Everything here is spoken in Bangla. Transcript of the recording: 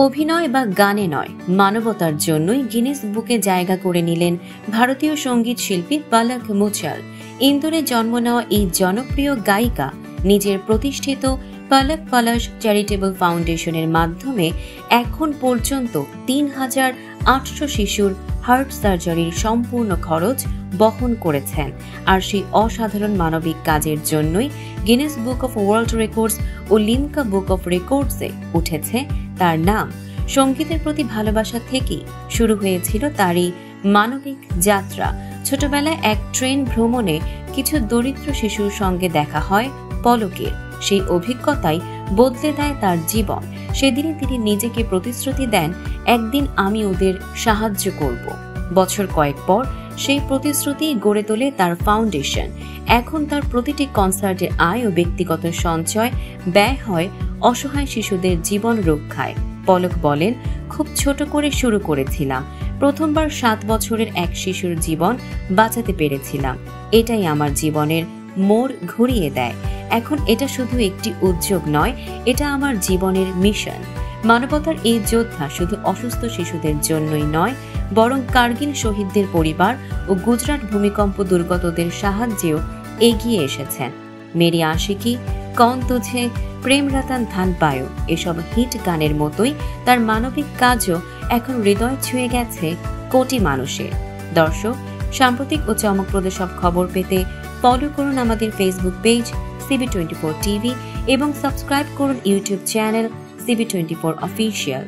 অভিনয় বা গানে নয়, মানবতার জন্যই গিনেস বুকে জায়গা করে নিলেন ভারতীয় সঙ্গীত শিল্পী পলক মুছাল। ইন্দোরে জন্ম নেওয়া এই জনপ্রিয় গায়িকা নিজের প্রতিষ্ঠিত পলক পলাশ চ্যারিটেবল ফাউন্ডেশনের মাধ্যমে এখন পর্যন্ত ৩,৮০০ শিশুর হার্ট সার্জারির সম্পূর্ণ খরচ বহন করেছেন। আর সেই অসাধারণ মানবিক কাজের জন্যই Guinness book of world records ও লিমকা বুক অফ রেকর্ডসে উঠেছে তার নাম। সঙ্গীতের প্রতি ভালোবাসা থেকেই শুরু হয়েছিল তারই মানবিক যাত্রা। ছোটবেলায় এক ট্রেন ভ্রমণে কিছু দরিদ্র শিশুর সঙ্গে দেখা হয় পলকের। সেই অভিজ্ঞতাই বদলে দেয় তার জীবন। সেদিনই তিনি নিজেকে প্রতিশ্রুতি দেন, একদিন আমি ওদের সাহায্য করব। বছর কয়েক পর সেই প্রতিশ্রুতি গড়ে তোলে তার ফাউন্ডেশন। এখন তার প্রতিটি কনসার্টের আয় ও ব্যক্তিগত সঞ্চয় ব্যয় হয় অসহায় শিশুদের জীবন রক্ষায়। পলক বলেন, খুব ছোট করে শুরু করেছিলাম। প্রথমবার 7 বছরের এক শিশুর জীবন বাঁচাতে পেরেছিলাম। এটাই আমার জীবনের মোড় ঘুরিয়ে দেয়। এখন এটা শুধু একটি উদ্যোগ নয়, এটা আমার জীবনের মিশন। মানবতার এই যোদ্ধা শুধু অসুস্থ শিশুদের জন্যই নয়, বরং কার্গিল শহীদদের পরিবার ও গুজরাট ভূমিকম্প দুর্গতদের সাহায্যেও এগিয়ে এসেছেন। মেরি আশিকি, কন তুঝে, প্রেম রতন ধন পায়ো এসব হিট গানের মতোই তার মানবিক কাজও এখন হৃদয় ছুঁয়ে গেছে কোটি মানুষের। দর্শক, সাম্প্রতিক ও চমকপ্রদ সব খবর পেতে ফলো করুন আমাদের ফেসবুক পেজ CB24 টিভি এবং সাবস্ক্রাইব করুন ইউটিউব চ্যানেল CB24 অফিসিয়াল।